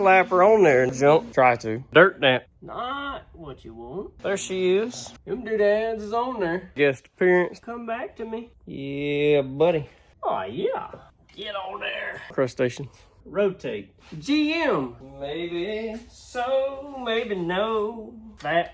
slap her on there and jump. Try to. Dirt nap. Not what you want. There she is. Them doodads is on there. Guest appearance. Come back to me. Yeah, buddy. Oh, yeah. Get on there. Crustaceans. Rotate. GM. Maybe so, maybe no. That.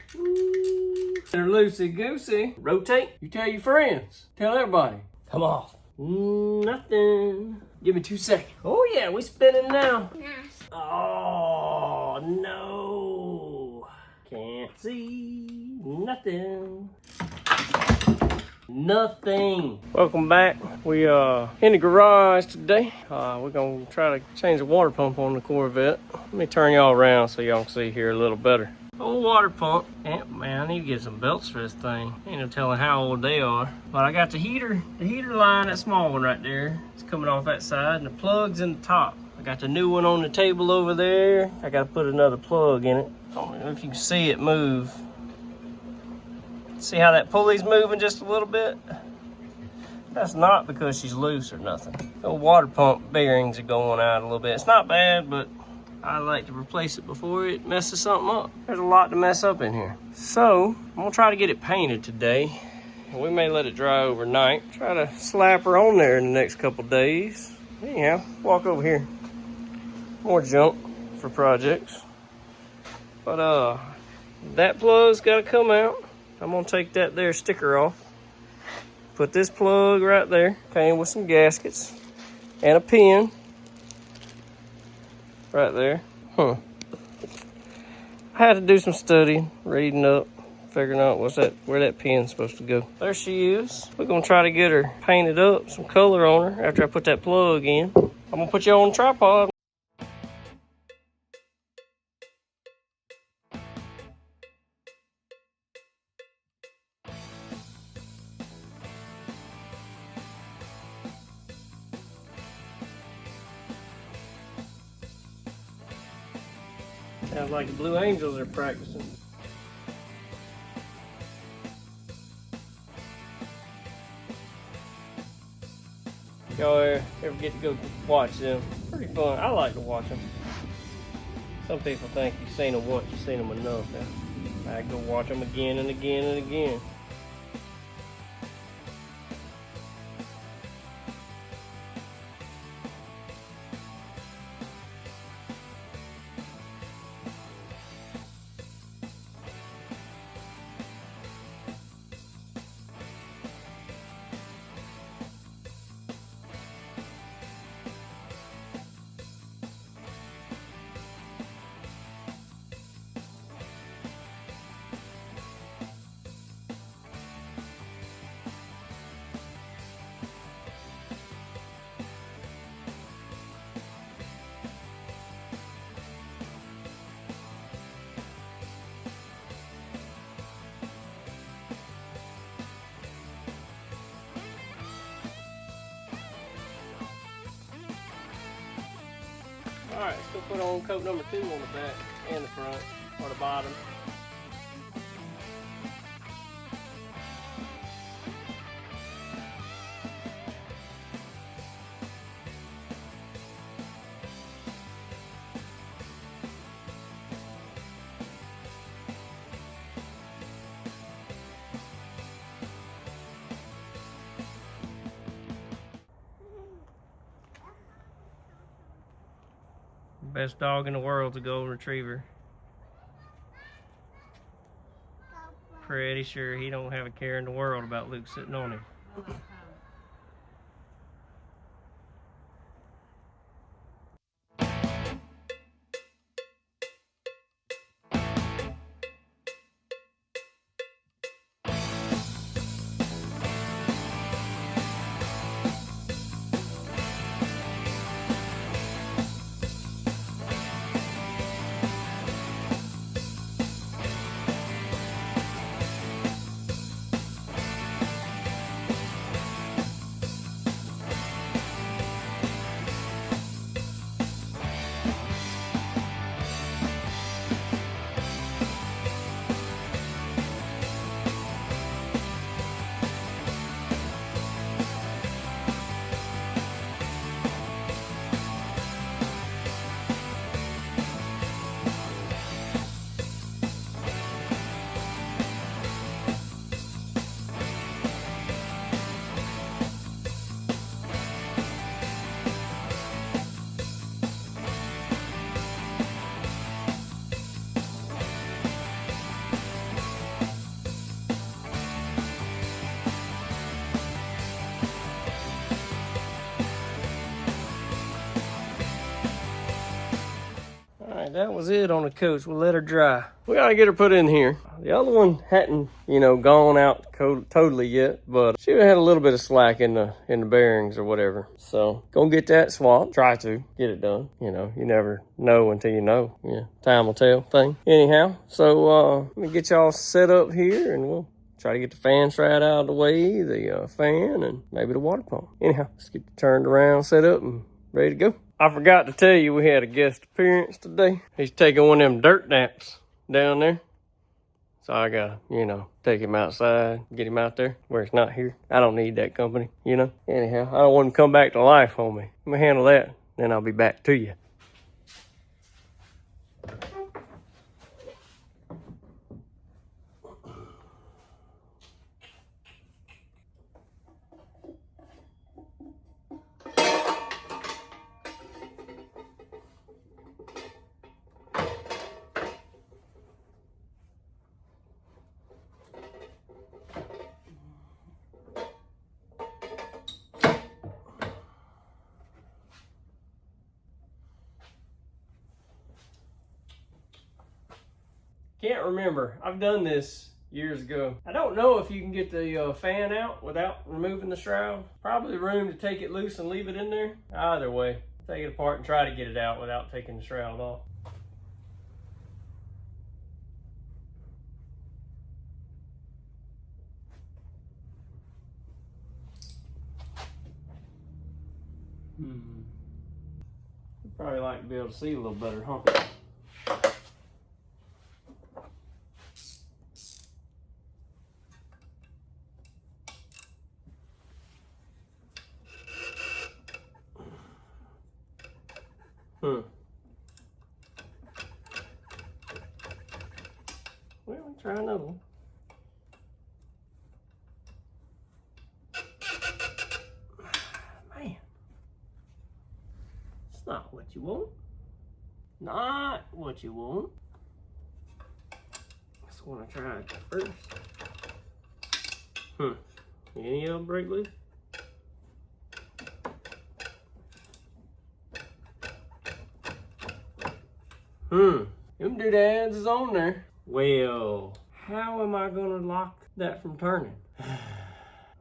They're loosey-goosey. Rotate. You tell your friends. Tell everybody. Come off. Nothing. Give me 2 seconds. Oh, yeah, we spinning now. Nice. Oh, no. Can't see nothing. Nothing. Welcome back. We in the garage today. We're gonna try to change the water pump on the Corvette. Let me turn y'all around so y'all can see here a little better. Old water pump. Yeah, man, I need to get some belts for this thing. Ain't no telling how old they are. But I got the heater line, that small one right there. It's coming off that side, and the plug's in the top. I got the new one on the table over there. I gotta put another plug in it. I don't know if you can see it move. See how that pulley's moving just a little bit? That's not because she's loose or nothing. The water pump bearings are going out a little bit. It's not bad, but I like to replace it before it messes something up. There's a lot to mess up in here. So, I'm gonna try to get it painted today. We may let it dry overnight. Try to slap her on there in the next couple days. Anyhow, walk over here. More junk for projects. But that plug's gotta come out. I'm gonna take that there sticker off. Put this plug right there. Came with some gaskets and a pin right there. I had to do some studying, reading up, figuring out where that pin's supposed to go. There she is. We're gonna try to get her painted up, some color on her after I put that plug in. I'm gonna put you on the tripod. Sounds like the Blue Angels are practicing. Y'all ever get to go watch them? Pretty fun. I like to watch them. Some people think you've seen them once, you've seen them enough. I go watch them again and again and again. Alright, let's go put on coat number 2 on the back and the front, or the bottom. Best dog in the world's a golden retriever. Pretty sure he don't have a care in the world about Luke sitting on him. right, that was it on the coach. We'll let her dry. We gotta get her put in here. The other one hadn't, you know, gone out totally yet, but she had a little bit of slack in the bearings or whatever. So gonna get that swapped. Try to get it done. You know, you never know until you know. Yeah, time will tell thing. Anyhow, so let me get y'all set up here, and we'll try to get the fan shroud out of the way, the fan, and maybe the water pump. Anyhow, let's get it turned around, set up, and ready to go. I forgot to tell you we had a guest appearance today. He's taking one of them dirt naps down there. So I gotta, you know, take him outside, get him out there where it's not here. I don't need that company, you know. Anyhow, I don't want him to come back to life on me. Let me handle that, then I'll be back to you. Can't remember. I've done this years ago. I don't know if you can get the fan out without removing the shroud. Probably room to take it loose and leave it in there. Either way, take it apart and try to get it out without taking the shroud off. You'd probably like to be able to see a little better, huh? Well, we'll try another one. Man, it's not what you want. Not what you want. Just want to try it first. Any of them break loose? Them doodads is on there. Well, how am I gonna lock that from turning?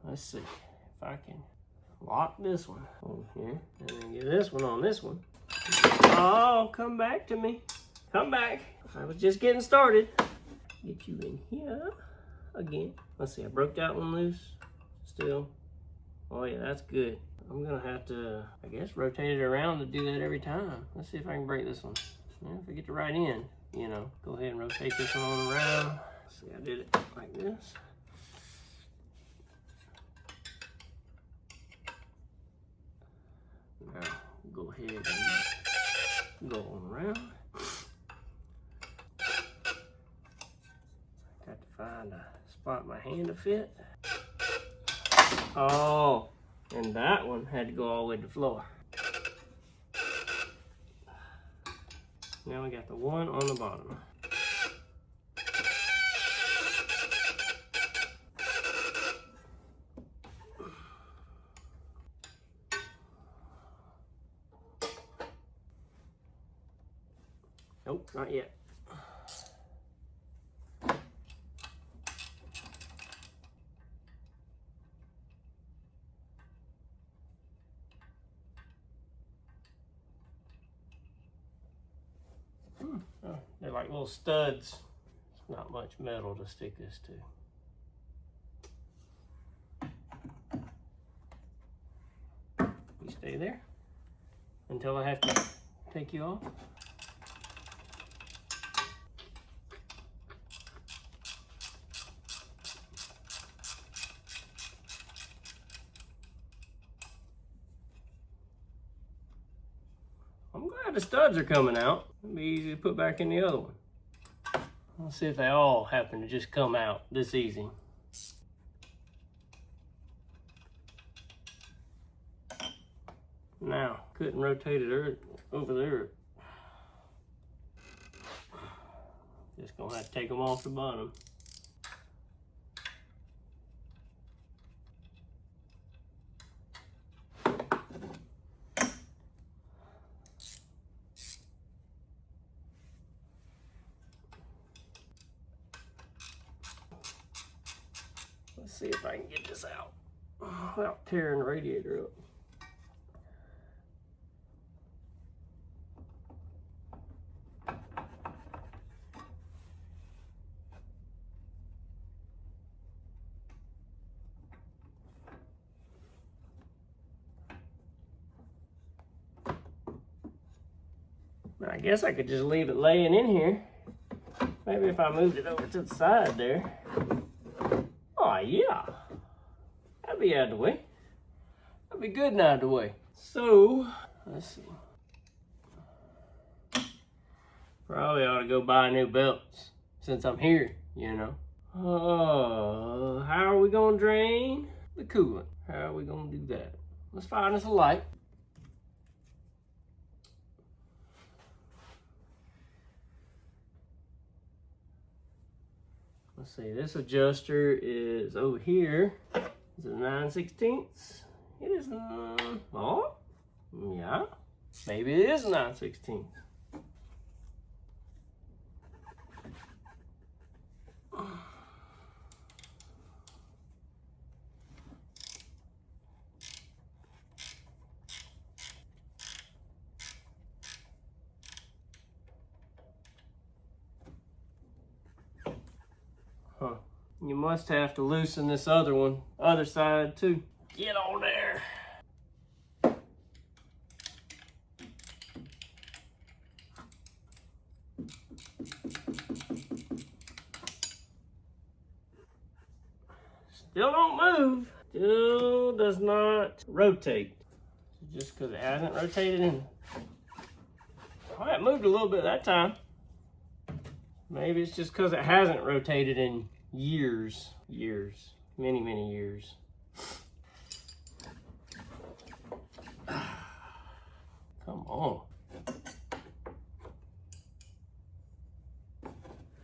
Let's see if I can lock this one on here and then get this one on this one. Oh, come back to me. Come back. I was just getting started. Get you in here again. Let's see, I broke that one loose. Still. Oh yeah, that's good. I'm gonna have to, I guess, rotate it around to do that every time. Let's see if I can break this one. Yeah, if I get the right end, you know, go ahead and rotate this one on around. See, I did it like this. Now, go ahead and go on around. Got to find a spot my hand to fit. Oh, and that one had to go all the way to the floor. Now we got the one on the bottom. Nope, not yet. Oh, they're like little studs. It's not much metal to stick this to. You stay there until I have to take you off. I'm glad the studs are coming out. It'll be easy to put back in the other one. Let's see if they all happen to just come out this easy. Now, couldn't rotate it over there. Just gonna have to take them off the bottom. Let's see if I can get this out without tearing the radiator up. I guess I could just leave it laying in here. Maybe if I moved it over to the side there. Oh yeah, that'd be out of the way. That'd be good and out of the way. So, let's see. Probably ought to go buy new belts since I'm here, you know. How are we gonna drain the coolant? How are we gonna do that? Let's find us a light. Let's see, this adjuster is over here. Is it 9/16? It is, oh, yeah. Maybe it is 9/16. Huh. You must have to loosen this other side too. Get on there. Still don't move. Still does not rotate. Just because it hasn't rotated in. Oh, it moved a little bit that time. Maybe it's just because it hasn't rotated in years. Many, many years. Come on.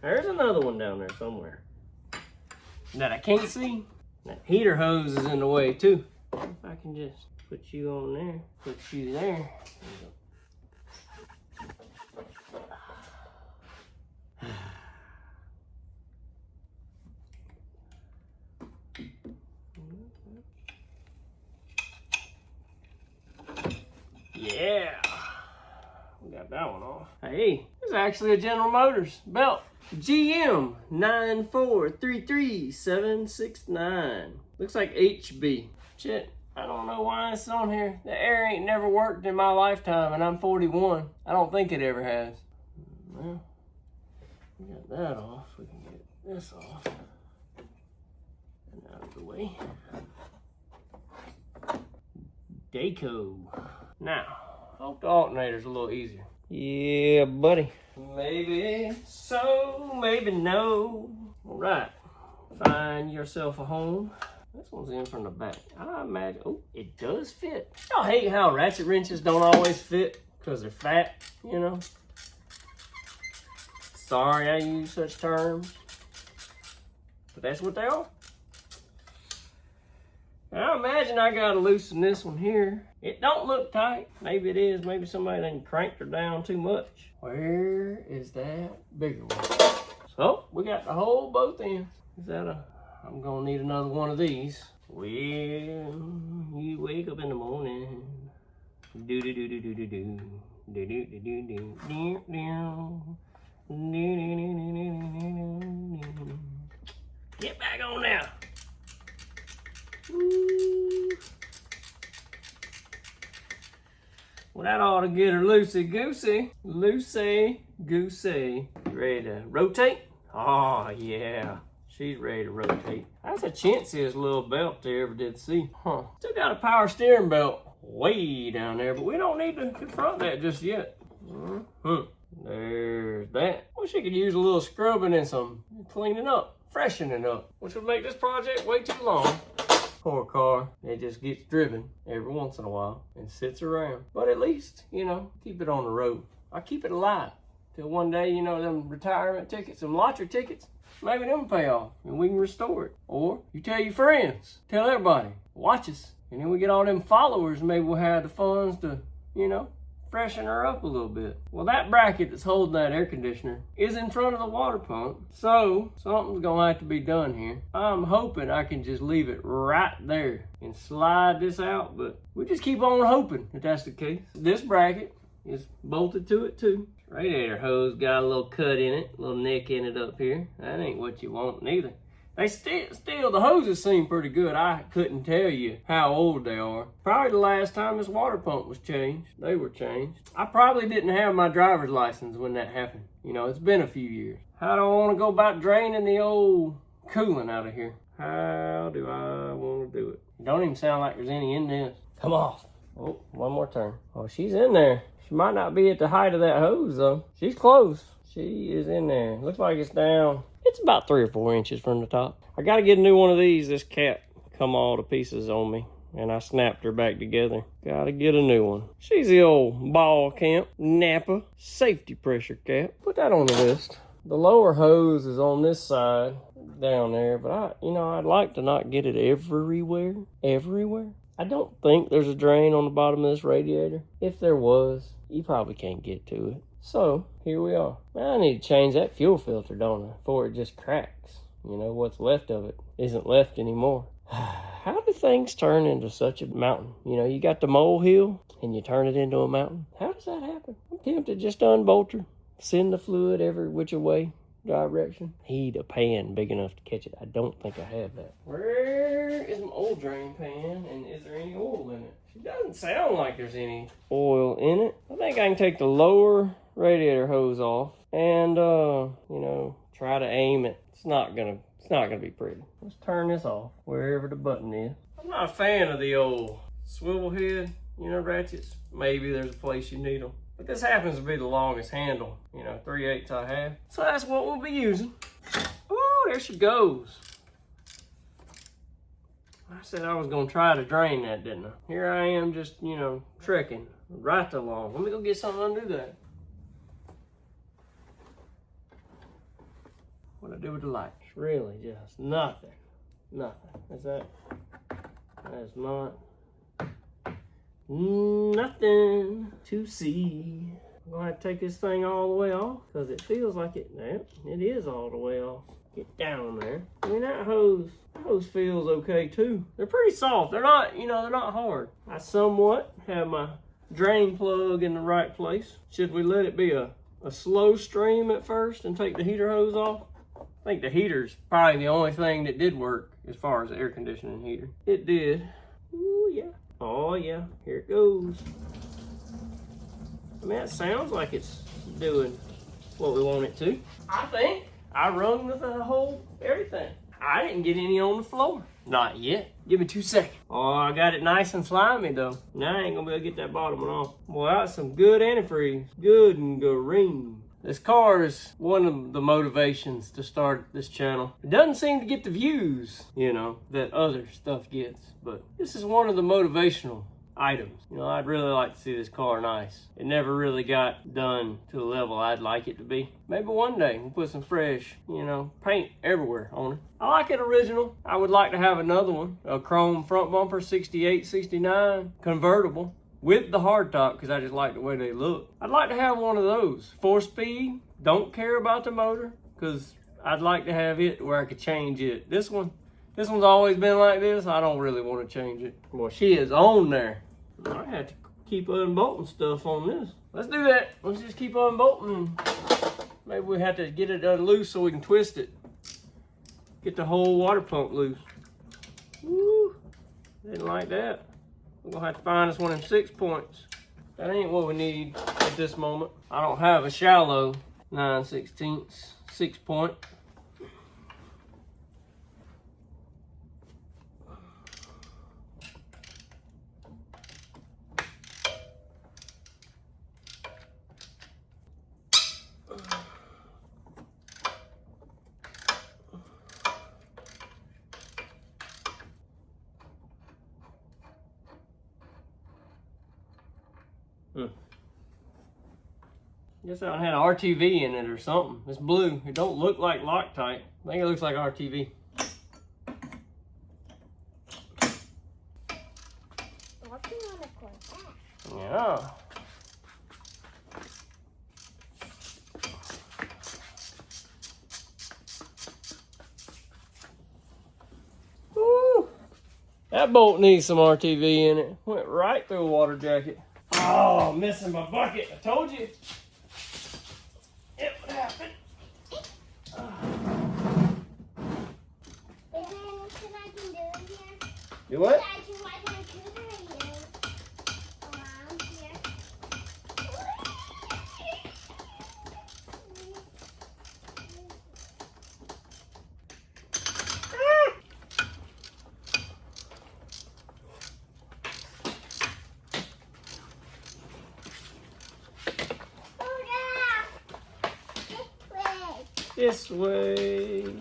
There's another one down there somewhere that I can't see. That heater hose is in the way too. If I can just put you on there, put you there. Yeah, we got that one off. Hey, this is actually a General Motors belt. GM 9433769. Looks like HB. Shit, I don't know why it's on here. The air ain't never worked in my lifetime, and I'm 41. I don't think it ever has. Well, we got that off. We can get this off and out of the way. Deco. Now, I hope the alternator's a little easier. Yeah, buddy. Maybe so, maybe no. All right, find yourself a home. This one's in from the back. I imagine, oh, it does fit. I hate how ratchet wrenches don't always fit because they're fat, you know. Sorry I use such terms, but that's what they are. I imagine I gotta loosen this one here. It don't look tight. Maybe it is. Maybe somebody done cranked her down too much. Where is that bigger one? So we got to hold both ends. Is that I'm gonna need another one of these. Well, you wake up in the morning. Do do do do do do do do do do do do do. Get back on now. Well, that ought to get her loosey-goosey. Loosey-goosey. Ready to rotate? Oh, yeah. She's ready to rotate. That's the chintziest little belt they ever did see. Huh. Still got a power steering belt way down there, but we don't need to confront that just yet. There's that. Wish I could use a little scrubbing and some cleaning up, freshening up, which would make this project way too long. Poor car, it just gets driven every once in a while and sits around. But at least, you know, keep it on the road. I keep it alive till one day, you know, them retirement tickets, them lottery tickets, maybe them pay off and we can restore it. Or you tell your friends, tell everybody, watch us. And then we get all them followers and maybe we'll have the funds to, you know, freshen her up a little bit. Well, that bracket that's holding that air conditioner is in front of the water pump, so something's gonna have to be done here. I'm hoping I can just leave it right there and slide this out, but we just keep on hoping that that's the case. This bracket is bolted to it too. Radiator hose got a little cut in it, a little nick in it up here. That ain't what you want neither. They still, the hoses seem pretty good. I couldn't tell you how old they are. Probably the last time this water pump was changed. They were changed. I probably didn't have my driver's license when that happened. You know, it's been a few years. How do I want to go about draining the old coolant out of here? How do I want to do it? It don't even sound like there's any in this. Come off. Oh, one more turn. Oh, she's in there. She might not be at the height of that hose though. She's close. She is in there. Looks like it's down. It's about 3 or 4 inches from the top. I gotta get a new one of these. This cap come all to pieces on me, and I snapped her back together. Gotta get a new one. She's the old ball camp Napa safety pressure cap. Put that on the list. The lower hose is on this side down there, but I'd like to not get it everywhere. I don't think there's a drain on the bottom of this radiator. If there was, you probably can't get to it. So, here we are. I need to change that fuel filter, don't I? Before it just cracks. You know, what's left of it isn't left anymore. How do things turn into such a mountain? You know, you got the molehill and you turn it into a mountain. How does that happen? I'm tempted just to unbolt her, send the fluid every which way direction. Need a pan big enough to catch it. I don't think I have that. Where is my oil drain pan, and is there any oil in it? It doesn't sound like there's any oil in it. I think I can take the lower radiator hose off and try to aim it. It's not gonna be pretty. Let's turn this off wherever the button is. I'm not a fan of the old swivel head, ratchets. Maybe there's a place you need them. But this happens to be the longest handle, 3/8 I have. So that's what we'll be using. Oh, there she goes. I said I was gonna try to drain that, didn't I? Here I am just, trekking right along. Let me go get something to undo that. What I do with the lights? Really just nothing. Is that? That's not nothing to see. I'm gonna have to take this thing all the way off because it feels like it. Yep, it is all the way off. Get down there. I mean, that hose feels okay too. They're pretty soft. They're not, they're not hard. I somewhat have my drain plug in the right place. Should we let it be a slow stream at first and take the heater hose off? I think the heater's probably the only thing that did work as far as the air conditioning heater. It did. Ooh, yeah. Oh, yeah. Here it goes. I mean, it sounds like it's doing what we want it to. I think I rung the whole everything. I didn't get any on the floor. Not yet. Give me 2 seconds. Oh, I got it nice and slimy though. Now I ain't gonna be able to get that bottom one off. Boy, that's some good antifreeze. Good and green. This car is one of the motivations to start this channel. It doesn't seem to get the views, that other stuff gets, but this is one of the motivational items. I'd really like to see this car nice. It never really got done to the level I'd like it to be. Maybe one day we'll put some fresh, paint everywhere on it. I like it original. I would like to have another one, a chrome front bumper, 68, 69, convertible. With the hardtop, because I just like the way they look. I'd like to have one of those. 4-speed, don't care about the motor, because I'd like to have it where I could change it. This one's always been like this. I don't really want to change it. Boy, she is on there. I have to keep unbolting stuff on this. Let's do that. Let's just keep unbolting. Maybe we have to get it loose so we can twist it. Get the whole water pump loose. Woo, didn't like that. We're gonna have to find us one of them 6 points. That ain't what we need at this moment. I don't have a shallow 9/16 6 point. Guess I had an RTV in it or something. It's blue. It don't look like Loctite. I think it looks like RTV. Working on a Corvette. Yeah. That bolt needs some RTV in it. Went right through a water jacket. Oh, I'm missing my bucket. I told you. It would happen. Do what? This way.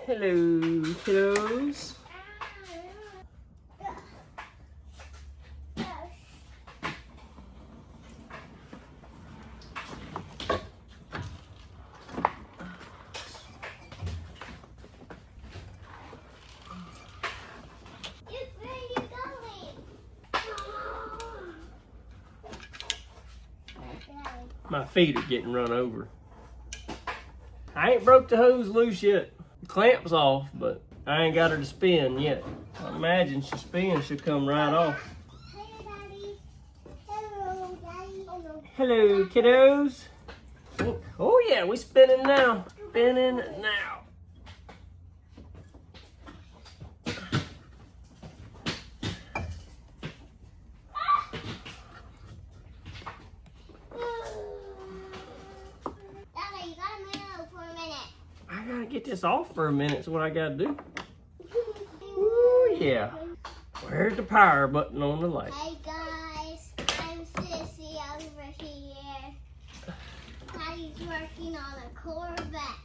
Hello, kiddos. My feet are getting run over. I ain't broke the hose loose yet. The clamp's off, but I ain't got her to spin yet. I imagine she spins, she'll come right off. Hey, Daddy. Hello, Daddy. Hello, kiddos. Oh yeah, we spinning now. Spinning now. I gotta get this off for a minute, is what I gotta do. Ooh, yeah. Where's the power button on the light? Hey guys, I'm Sissy over here. Daddy's working on a Corvette.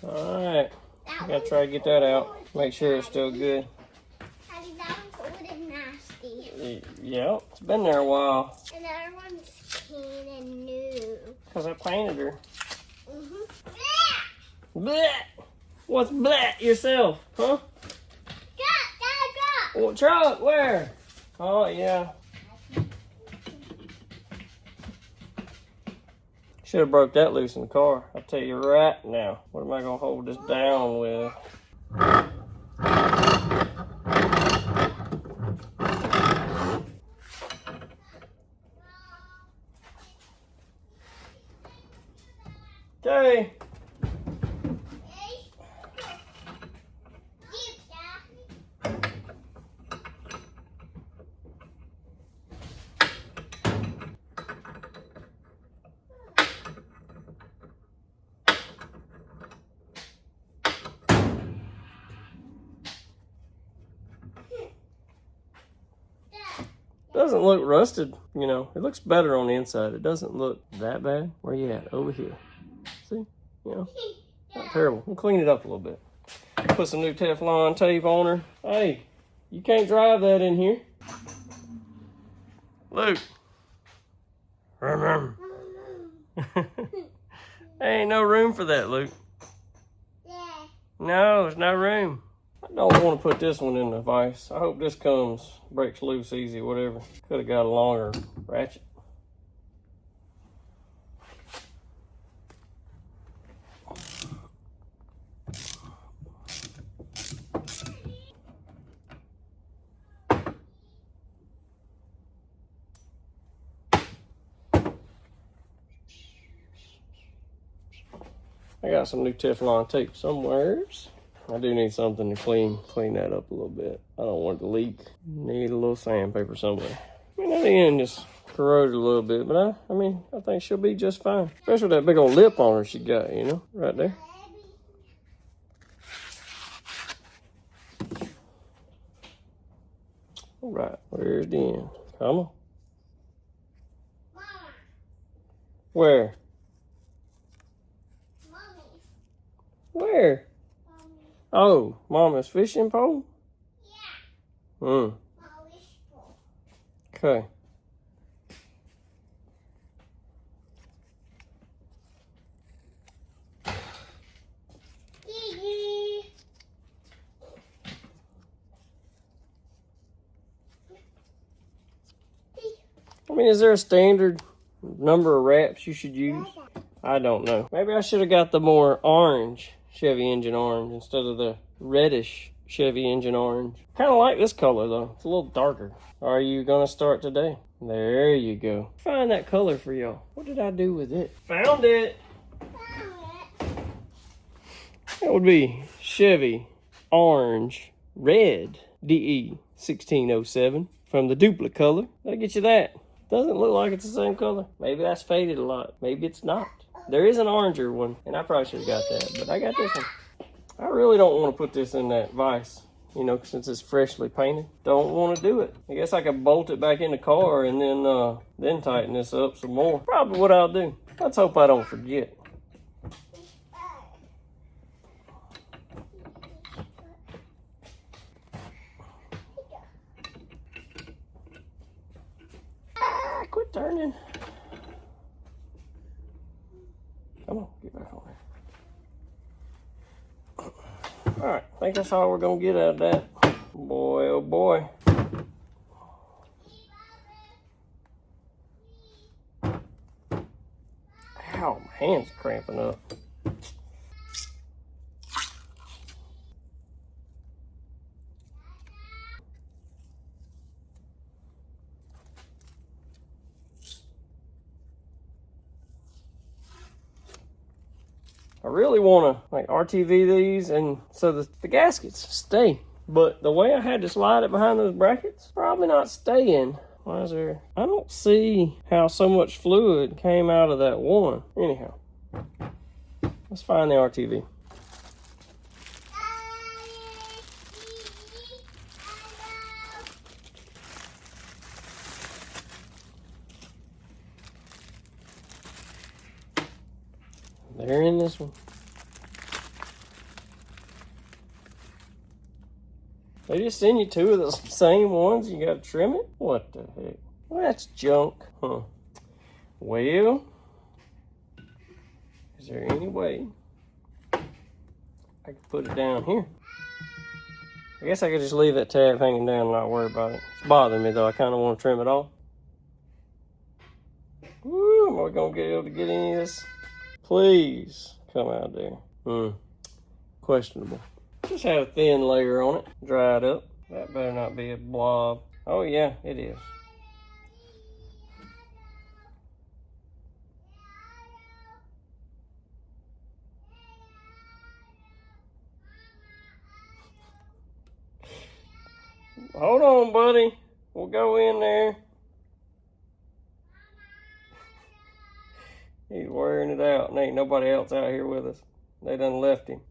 Alright. I gotta try to get that out. Make sure it's still good. Daddy, that one's old and nasty. Yeah, it's been there a while. And the other one's clean and new. Because I painted her. Mm-hmm. Blech! What's blech yourself, huh? Truck! What truck? Where? Oh, yeah. Should have broke that loose in the car. I'll tell you right now. What am I going to hold this down with? Okay. Doesn't look rusted, you know. It looks better on the inside. It doesn't look that bad. Where you at? Over here. See? You know, not terrible. We'll clean it up a little bit. Put some new Teflon tape on her. Hey, you can't drive that in here. Luke. There ain't no room for that, Luke. Yeah. No, there's no room. I don't want to put this one in the vise. I hope this breaks loose easy, whatever. Could have got a longer ratchet. I got some new Teflon tape somewheres. I do need something to clean that up a little bit. I don't want it to leak. Need a little sandpaper somewhere. I mean, at the end just corroded a little bit, but I mean, I think she'll be just fine. Especially with that big old lip on her she got, you know, right there. All right, where's the end? Come on. Mama. Where? Mommy. Where? Oh, Mama's fishing pole? Yeah. Okay. I mean, is there a standard, number of wraps you should use? I don't know. Maybe I should have got the more orange Chevy engine orange instead of the reddish Chevy engine orange. Kind of like this color though. It's a little darker. Are you gonna start today? There you go. Find that color for y'all. What did I do with it? Found it. That would be Chevy orange red DE 1607 from the duplicate color. That'll get you that. Doesn't look like it's the same color. Maybe that's faded a lot. Maybe it's not. There is an oranger one, and I probably should have got that, but I got this one. I really don't want to put this in that vise, you know, since it's freshly painted. Don't want to do it. I guess I could bolt it back in the car and then tighten this up some more. Probably what I'll do. Let's hope I don't forget. Quit turning. Come on, get back on there. All right, I think that's all we're gonna get out of that. Boy, oh boy. Ow, my hand's cramping up. I really want to like RTV these and so the gaskets stay. But the way I had to slide it behind those brackets, probably not staying. Why is there? I don't see how so much fluid came out of that one. Anyhow, let's find the RTV. They're in this one. They just send you two of the same ones. You gotta trim it? What the heck? Well, that's junk. Huh. Well, is there any way I could put it down here? I guess I could just leave that tab hanging down and not worry about it. It's bothering me though. I kind of want to trim it off. Woo, am I gonna be able to get any of this? Please come out there. Questionable. Just have a thin layer on it. Dry it up. That better not be a blob. Oh yeah, it is. Hold on, buddy. We'll go in there. He's wearing it out, and ain't nobody else out here with us. They done left him.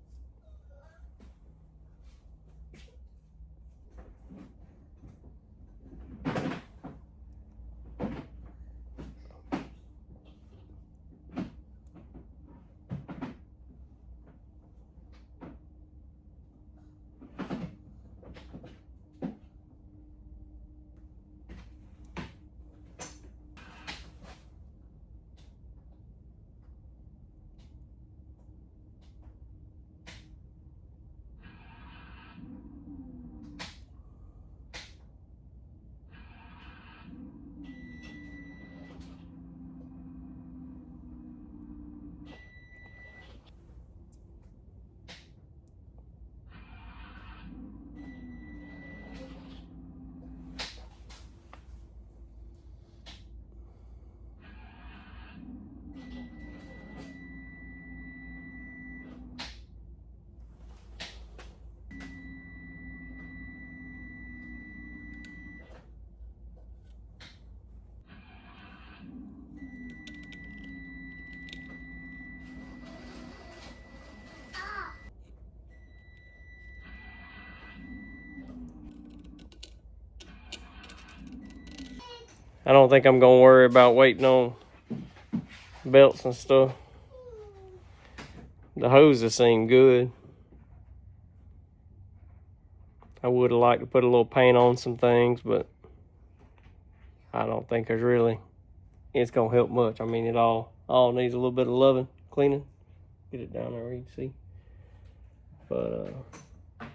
I don't think I'm gonna worry about waiting on belts and stuff. The hoses seem good. I would have liked to put a little paint on some things, but I don't think there's really, it's gonna help much. I mean, it all needs a little bit of loving, cleaning. Get it down there where you can see. But I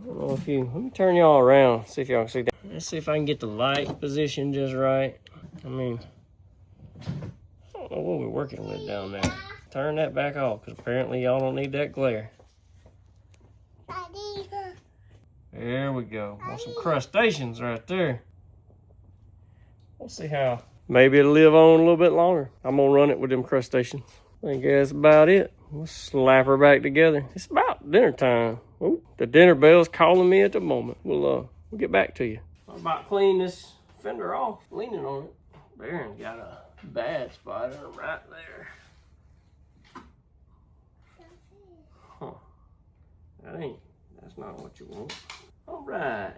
don't know if you, let me turn y'all around, see if y'all can see that. Let's see if I can get the light position just right. I mean, I don't know what we're working with down there. Turn that back off, because apparently y'all don't need that glare. Daddy. There we go. Want some crustaceans right there. We'll see how. Maybe it'll live on a little bit longer. I'm gonna run it with them crustaceans. I think that's about it. We'll slap her back together. It's about dinner time. Ooh, the dinner bell's calling me at the moment. We'll get back to you. I'm about to clean this fender off, leaning on it. Baron's got a bad spot on him right there. Huh. That's not what you want. All right.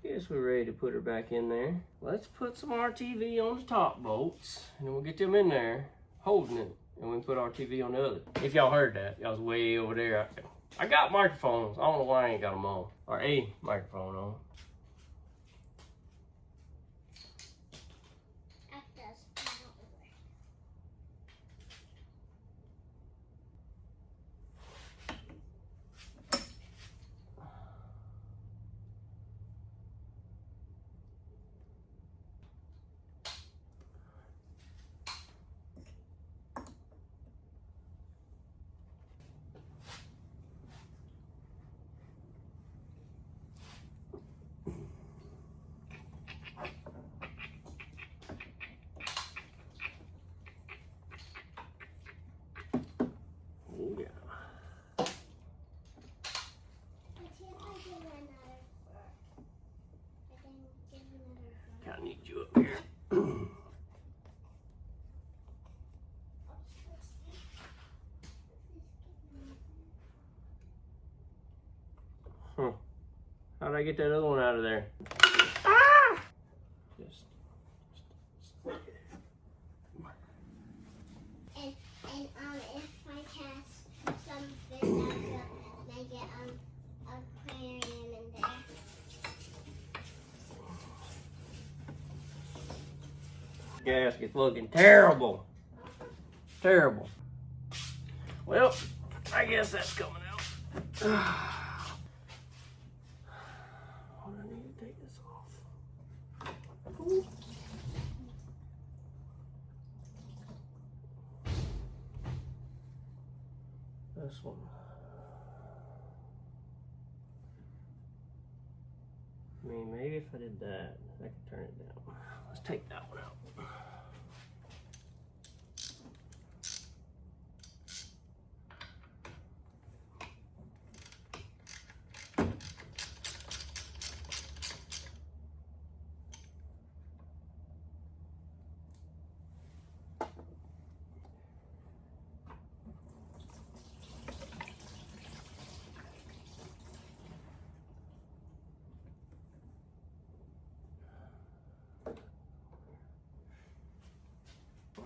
Guess we're ready to put her back in there. Let's put some RTV on the top bolts, and then we'll get them in there, holding it, and we can put RTV on the other. If y'all heard that, y'all was way over there. I got microphones. I don't know why I ain't got them on. Or a microphone on. I need you up here. How'd I get that other one out of there? Ah! Just and if I catch some fish, I'll make it aquarium in there. Gasket's looking terrible. Terrible. Well, I guess that's coming out. Oh, I need to take this off. Ooh. This one. I mean, maybe if I did that, I could turn it down. Let's take that one out.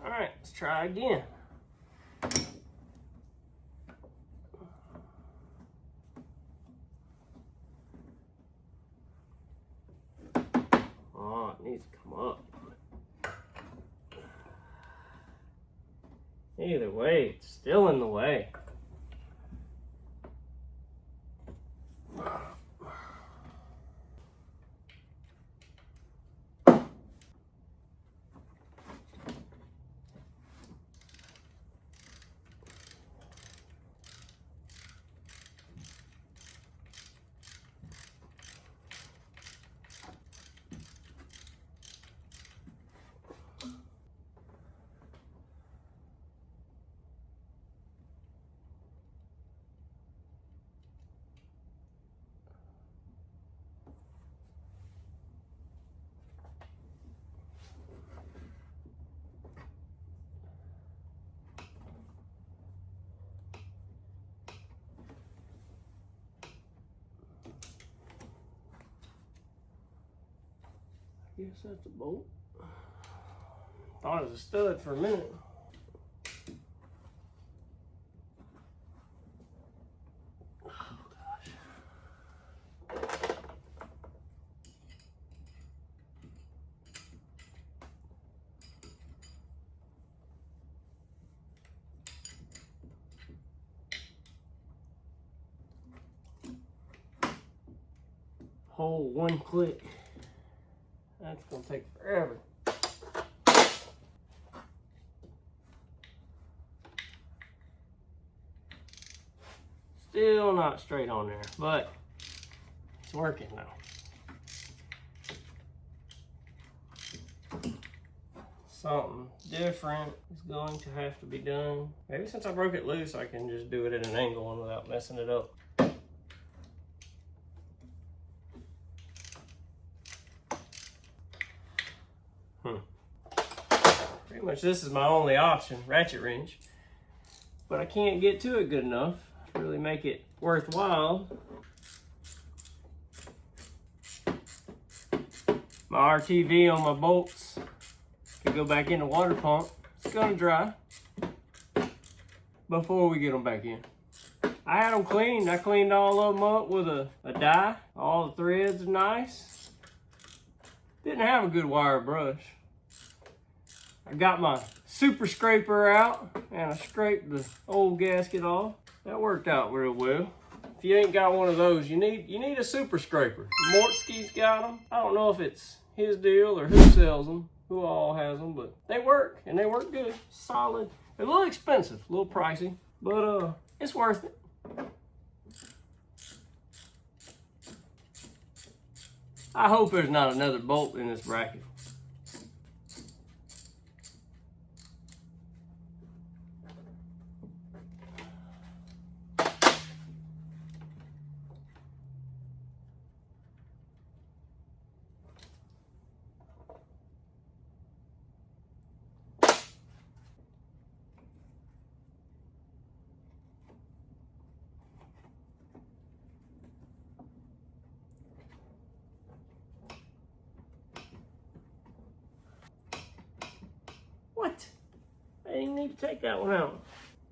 All right, let's try again. Oh, it needs to come up. Either way, it's still in the way. Guess that's a bolt. Thought it was a stud for a minute. Oh gosh. Whole one click. That's gonna take forever. Still not straight on there, but it's working now. Something different is going to have to be done. Maybe since I broke it loose, I can just do it at an angle without messing it up. Pretty much this is my only option, ratchet wrench. But I can't get to it good enough to really make it worthwhile. My RTV on my bolts can go back in the water pump. It's gonna dry before we get them back in. I had them cleaned. I cleaned all of them up with a dye. All the threads are nice. Didn't have a good wire brush. I got my super scraper out and I scraped the old gasket off. That worked out real well. If you ain't got one of those, you need a super scraper. Mortski's got them. I don't know if it's his deal or who sells them, who all has them, but they work and they work good, solid. They're a little expensive, a little pricey, but it's worth it. I hope there's not another bolt in this bracket. What? I didn't need to take that one out.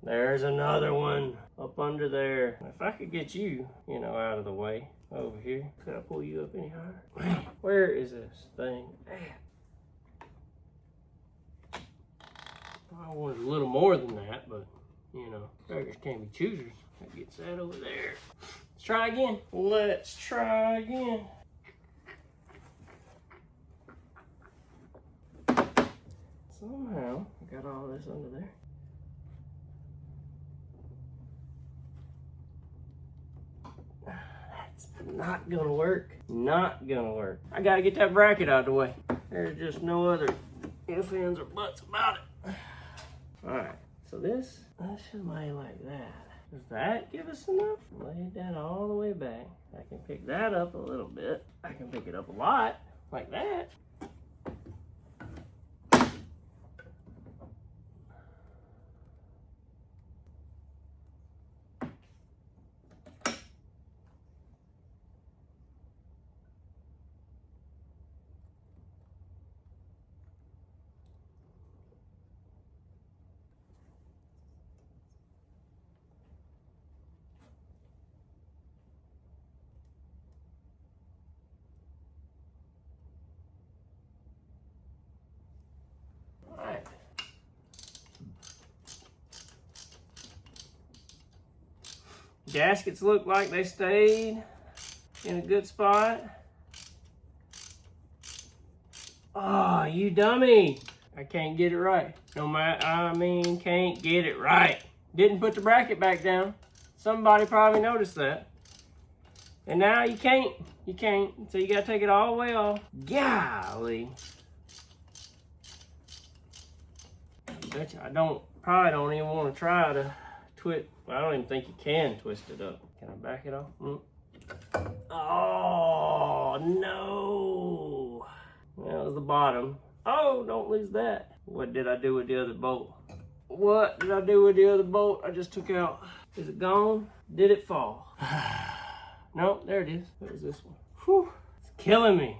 There's another one up under there. If I could get you, out of the way over here. Could I pull you up any higher? Man, where is this thing at? I wanted a little more than that, but, beggars can't be choosers. That gets that over there. Let's try again. Let's try again. Somehow, I got all this under there. That's not gonna work. Not gonna work. I gotta get that bracket out of the way. There's just no other ifs, ands, or buts about it. Alright, so this should lay like that. Does that give us enough? Lay that all the way back. I can pick that up a little bit. I can pick it up a lot, like that. Gaskets look like they stayed in a good spot. Oh, you dummy. I can't get it right. Can't get it right. Didn't put the bracket back down. Somebody probably noticed that. And now you can't. You can't. So you gotta take it all the way off. Golly. I bet you I probably don't even want to try to twist. I don't even think you can twist it up. Can I back it off? Oh, no. That was the bottom. Oh, don't lose that. What did I do with the other bolt? What did I do with the other bolt I just took out? Is it gone? Did it fall? Nope, there it is. What is this one? Whew. It's killing me.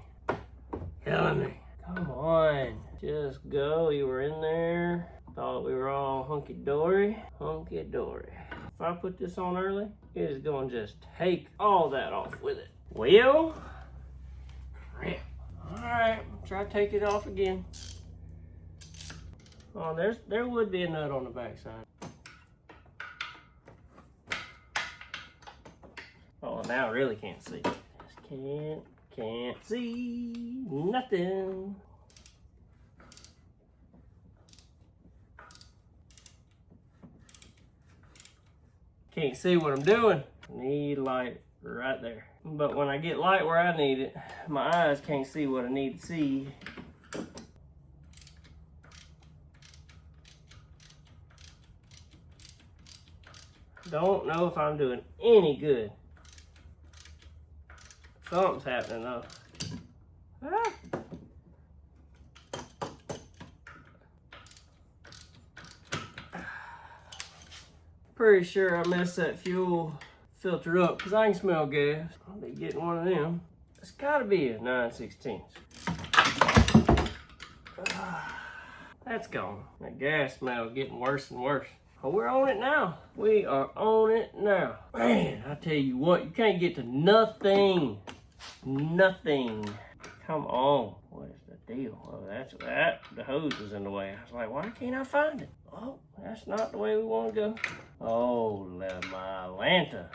Killing me. Come on. Just go. You were in there. Thought we were all hunky-dory. Hunky-dory. If I put this on early, it is going to just take all that off with it. Well, crap. Alright, try to take it off again. Oh, there would be a nut on the backside. Oh, now I really can't see. Just can't see nothing. Can't see what I'm doing. Need light right there. But when I get light where I need it, my eyes can't see what I need to see. Don't know if I'm doing any good. Something's happening though. Ah. Pretty sure I messed that fuel filter up because I can smell gas. I'll be getting one of them. It's gotta be a 9/16. That's gone. That gas smell getting worse and worse. Oh, we're on it now. We are on it now. Man, I tell you what, you can't get to nothing. Nothing. Come on. What is the deal? Oh, that's that. The hose was in the way. I was like, why can't I find it? Oh, that's not the way we want to go. Oh, my Lanta.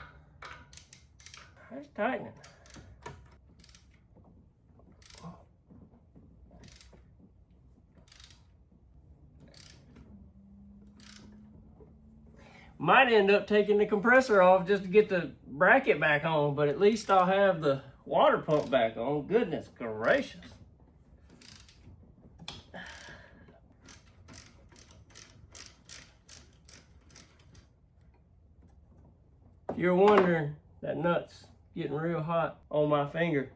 That's tightening. Might end up taking the compressor off just to get the bracket back on, but at least I'll have the water pump back on. Goodness gracious. If you're wondering, that nut's getting real hot on my finger.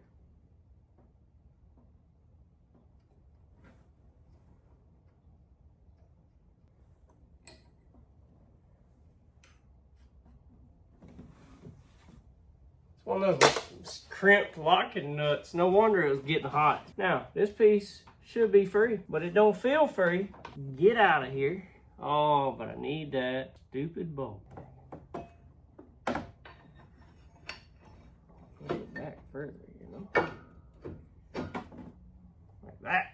One of those crimped locking nuts. No wonder it was getting hot. Now, this piece should be free, but it don't feel free. Get out of here. Oh, but I need that stupid bolt. Put it back further, you know? Like that.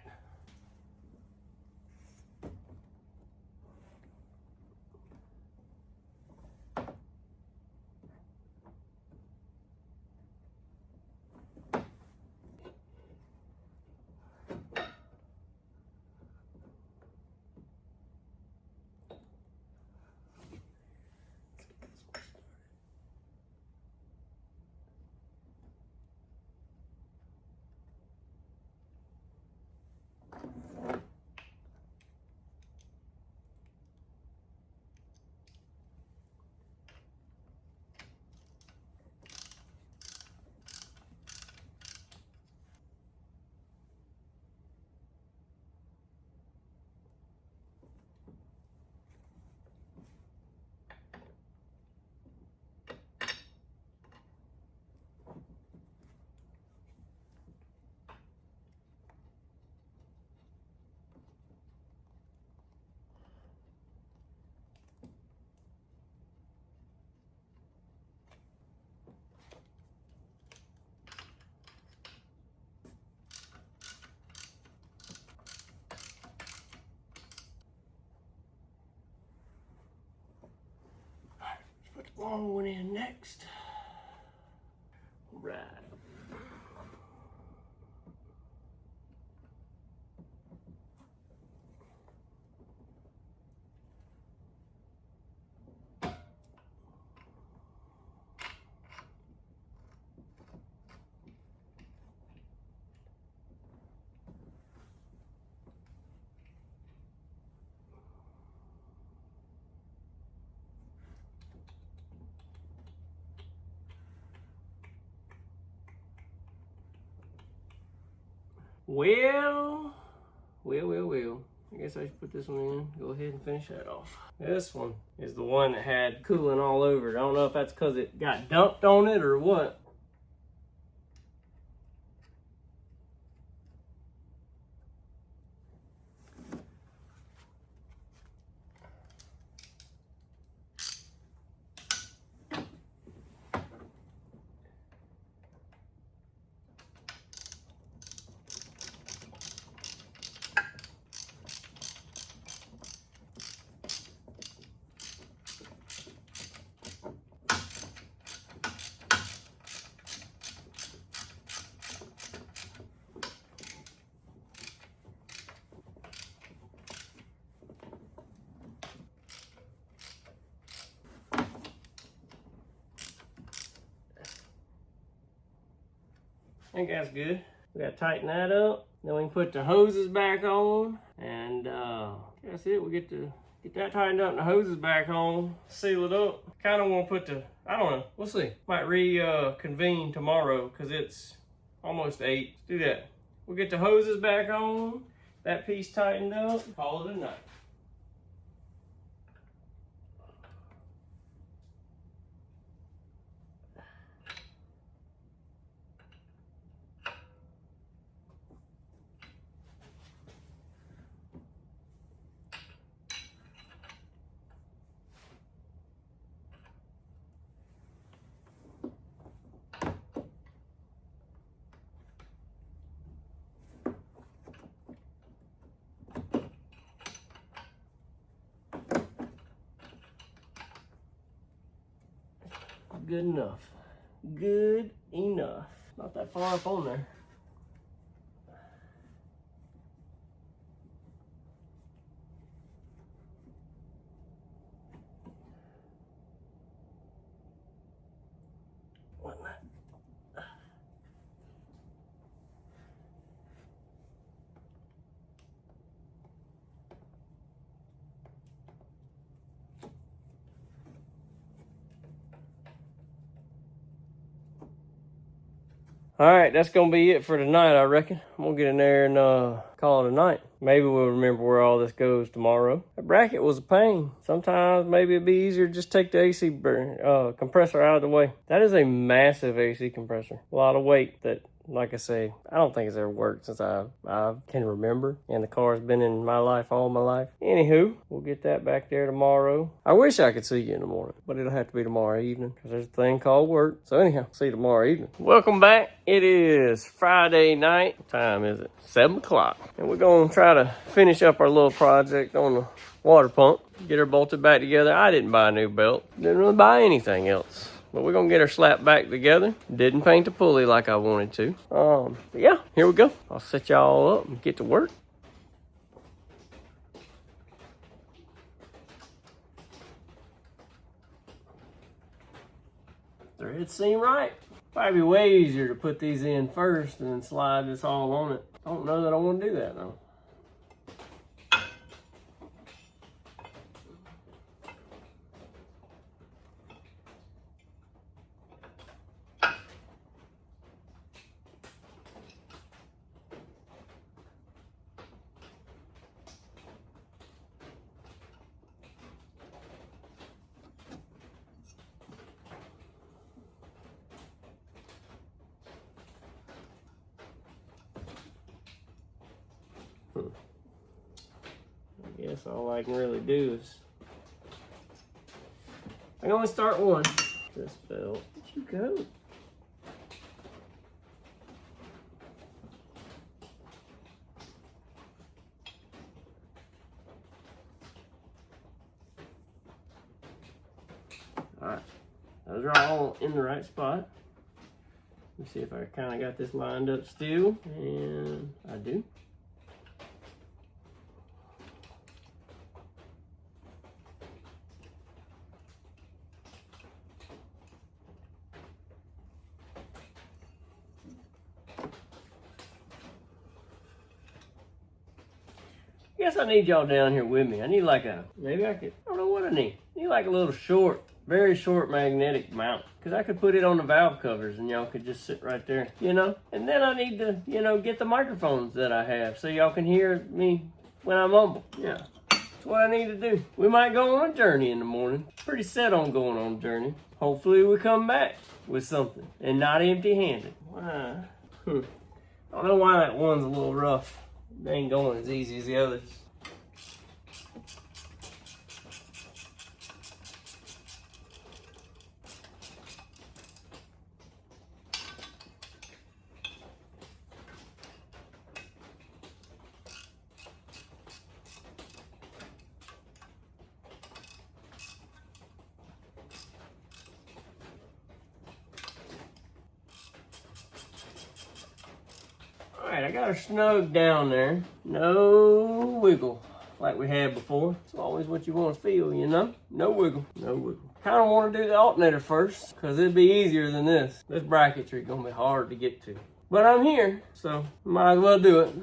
Put the long one in next. Right. Well. I guess I should put this one in. Go ahead and finish that off. This one is the one that had coolant all over it. I don't know if that's because it got dumped on it or what. I think that's good. We gotta tighten that up. Then we can put the hoses back on. And that's it. We get that tightened up and the hoses back on. Seal it up. Kind of want to put the, I don't know. We'll see. Might reconvene tomorrow because it's almost 8. Let's do that. We'll get the hoses back on. That piece tightened up. Call it a night. Good enough. Good enough. Not that far up on there. Wasn't that? All right, that's gonna be it for tonight, I reckon. I'm gonna get in there and call it a night. Maybe we'll remember where all this goes tomorrow. That bracket was a pain. Sometimes maybe it'd be easier to just take the AC compressor out of the way. That is a massive AC compressor. A lot of weight that, like I say, I don't think it's ever worked since I can remember. And the car's been in my life all my life. Anywho, we'll get that back there tomorrow. I wish I could see you in the morning, but it'll have to be tomorrow evening because there's a thing called work. So anyhow, see you tomorrow evening. Welcome back. It is Friday night. What time is it? 7 o'clock. And we're going to try to finish up our little project on the water pump. Get her bolted back together. I didn't buy a new belt. Didn't really buy anything else. But we're going to get her slapped back together. Didn't paint the pulley like I wanted to. But yeah, here we go. I'll set y'all up and get to work. Thread seam right. Probably be way easier to put these in first and then slide this all on it. I don't know that I want to do that though. I guess all I can really do is I can only start one. This belt. Where'd you go? Alright. Those are all in the right spot. Let me see if I kind of got this lined up still. And I do. I guess I need y'all down here with me. I need like a, maybe I could, I don't know what I need. I need like a little short, very short magnetic mount. Because I could put it on the valve covers and y'all could just sit right there, you know? And then I need to, you know, get the microphones that I have so y'all can hear me when I mumble. Yeah, that's what I need to do. We might go on a journey in the morning. Pretty set on going on a journey. Hopefully we come back with something and not empty-handed. Why? I don't know why that one's a little rough. They ain't going as easy as the others. Alright, I got her snug down there. No wiggle like we had before. It's always what you want to feel, you know? No wiggle, no wiggle. Kind of want to do the alternator first because it'd be easier than this. This bracketry going to be hard to get to. But I'm here, so might as well do it.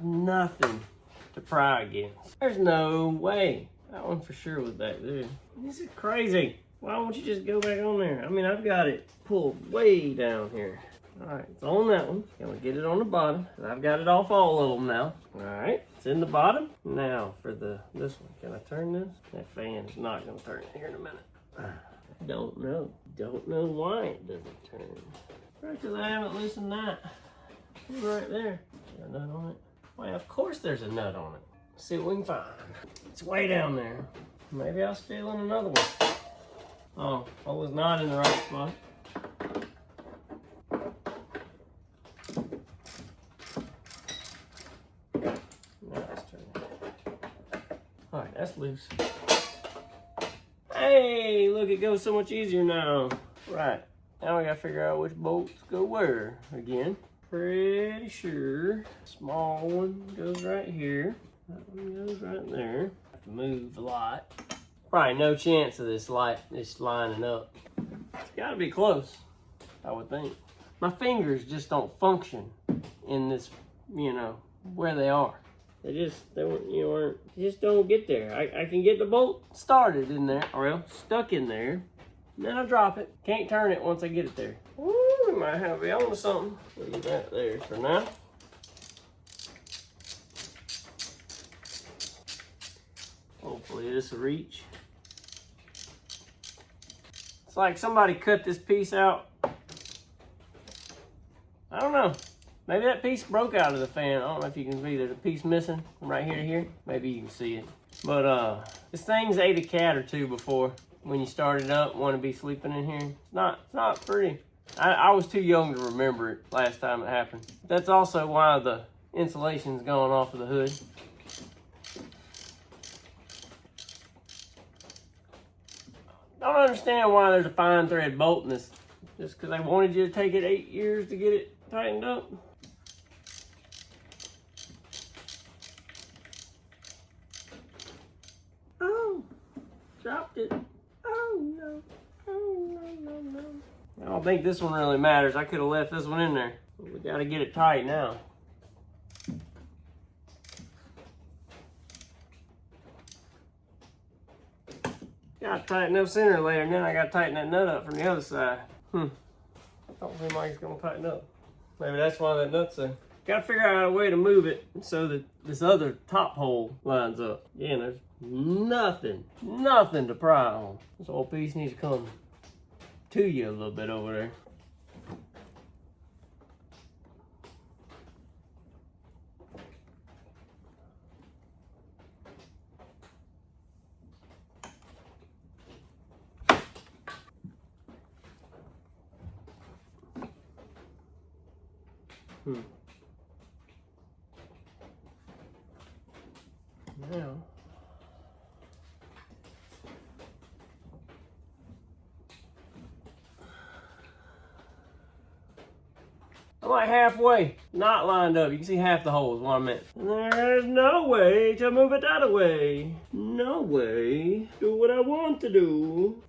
Nothing to pry against. There's no way. That one for sure was back there. This is crazy. Why won't you just go back on there? I mean, I've got it pulled way down here. All right, it's on that one. Gonna get it on the bottom. I've got it off all of them now. All right, it's in the bottom. Now for this one. Can I turn this? That fan is not gonna turn here in a minute. I don't know. Don't know why it doesn't turn. Right, because I haven't loosened that. It's right there. Got a nut on it. Well, of course there's a nut on it. Let's see what we can find. It's way down there. Maybe I was feeling another one. Oh, I was not in the right spot. Now it's turning. All right, that's loose. Hey, look, it goes so much easier now. Right, now we gotta figure out which bolts go where again. Pretty sure small one goes right here. That one goes right there. Have to move a lot. Probably no chance of this lining up. It's gotta be close, I would think. My fingers just don't function in this, you know, where they are. They just don't get there. I can get the bolt started in there, or else stuck in there. Then I drop it. Can't turn it once I get it there. Ooh, we might have to be on to something. Leave that there for now. Hopefully this will reach. It's like somebody cut this piece out. I don't know. Maybe that piece broke out of the fan. I don't know if you can see. There's a piece missing from right here to here. Maybe you can see it. But this thing's ate a cat or two before. When you start it up, want to be sleeping in here. It's not pretty. I was too young to remember it last time it happened. That's also why the insulation's gone off of the hood. Don't understand why there's a fine thread bolt in this. Just because they wanted you to take it 8 years to get it tightened up. Oh, dropped it. Oh no. Oh no. I don't think this one really matters. I could have left this one in there. But we gotta get it tight now. Gotta tighten those center later, and then I gotta tighten that nut up from the other side. Don't seem like it's gonna tighten up. Maybe that's why that nut's there. Gotta figure out a way to move it so that this other top hole lines up. Again, there's nothing to pry on. This whole piece needs to come to you a little bit over there. Now, I'm like halfway, not lined up. You can see half the hole is what I meant. There's no way to move it that way. No way. Do what I want to do.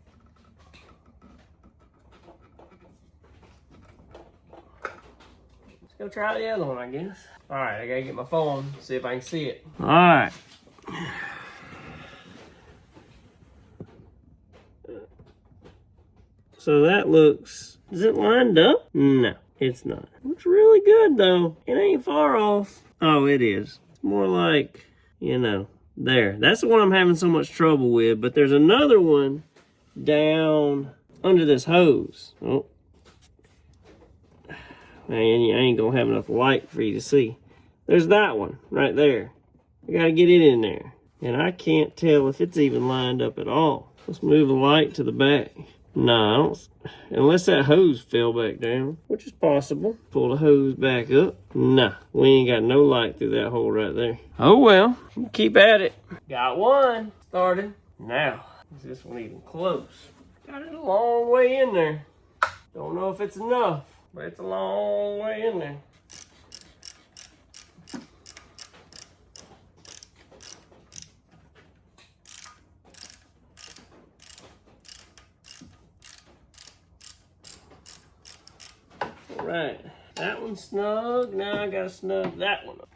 Let's go try the other one, I guess. All right, I gotta get my phone, see if I can see it. All right. So that looks, is it lined up? No, it's not. Looks really good though. It ain't far off. Oh, it is. It's more like, you know, there. That's the one I'm having so much trouble with, but there's another one down under this hose. Oh. Man, I ain't gonna have enough light for you to see. There's that one right there. I gotta get it in there. And I can't tell if it's even lined up at all. Let's move the light to the back. Nah, I don't. Unless that hose fell back down, which is possible. Pull the hose back up. Nah, we ain't got no light through that hole right there. Oh well, keep at it. Got one started. Now, is this one even close? Got it a long way in there. Don't know if it's enough, but it's a long way in there. Right, that one's snug. Now I gotta snug that one up.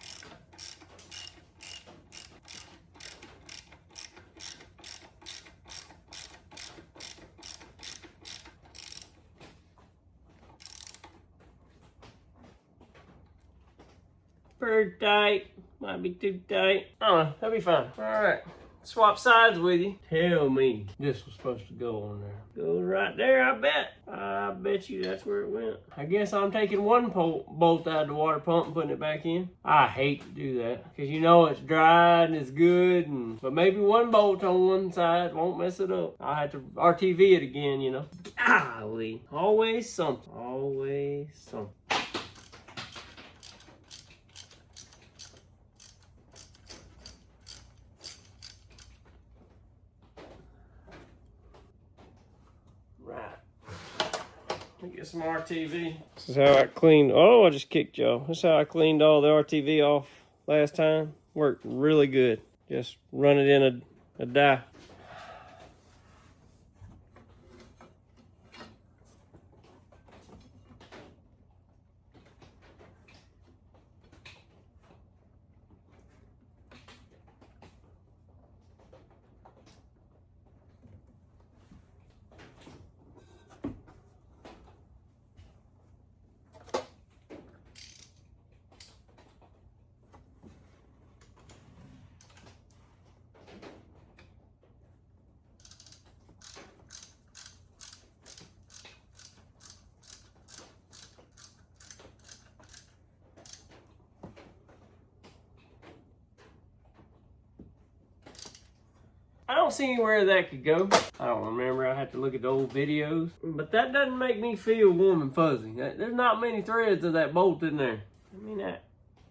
Pretty tight. Might be too tight. Oh, that'll be fine. All right. Swap sides with you. Tell me this was supposed to go on there. Goes right there, I bet. I bet you that's where it went. I guess I'm taking one bolt out of the water pump and putting it back in. I hate to do that because you know it's dry and it's good, but maybe one bolt on one side won't mess it up. I'll have to RTV it again, you know. Golly. Always something. Always something. Let me get some RTV. This is how I cleaned. Oh, I just kicked y'all. This is how I cleaned all the RTV off last time. Worked really good. Just run it in a dye. I don't see anywhere that could go. I don't remember. I have to look at the old videos. But that doesn't make me feel warm and fuzzy. There's not many threads of that bolt in there. I mean, that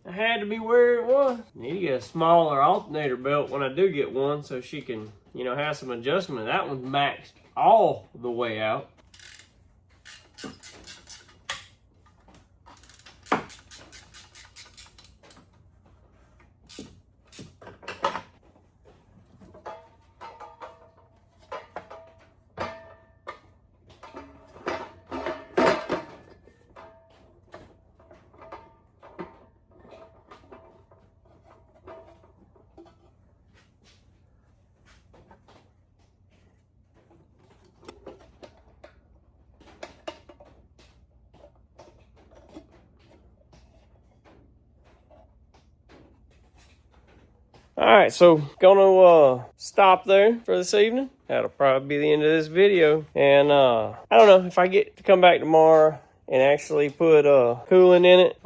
had to be where it was. I need to get a smaller alternator belt when I do get one so she can, you know, have some adjustment. That one's maxed all the way out. All right, so gonna stop there for this evening. That'll probably be the end of this video. And I don't know if I get to come back tomorrow and actually put coolant in it.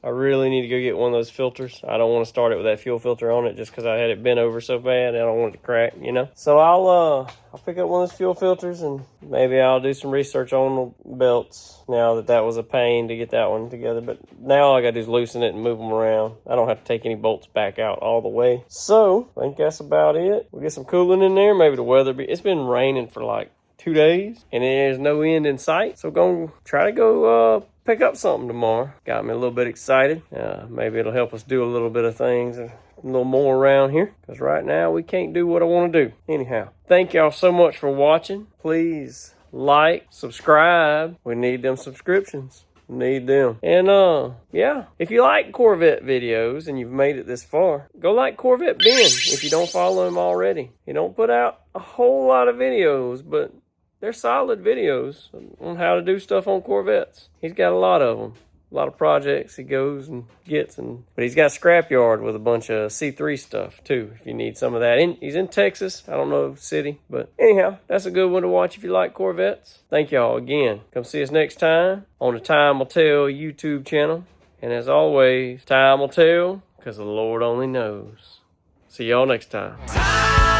I really need to go get one of those filters. I don't want to start it with that fuel filter on it just because I had it bent over so bad. I don't want it to crack, you know. So I'll pick up one of those fuel filters and maybe I'll do some research on the belts now that was a pain to get that one together. But now all I got to do is loosen it and move them around. I don't have to take any bolts back out all the way. So I think that's about it. We'll get some coolant in there. Maybe the weather it's been raining for like 2 days and there's no end in sight. So gonna try to go pick up something tomorrow. Got me a little bit excited. Maybe it'll help us do a little bit of things a little more around here because right now we can't do what I want to do. Anyhow, thank y'all so much for watching. Please like, subscribe. We need them subscriptions. Need them. And yeah, if you like Corvette videos and you've made it this far, go like Corvette Ben if you don't follow him already. He don't put out a whole lot of videos, but they're solid videos on how to do stuff on Corvettes. He's got a lot of them. A lot of projects he goes and gets, but he's got a scrapyard with a bunch of C3 stuff too, if you need some of that. He's in Texas. I don't know the city, but anyhow, that's a good one to watch if you like Corvettes. Thank y'all again. Come see us next time on the Time Will Tell YouTube channel. And as always, time will tell, because the Lord only knows. See y'all next time.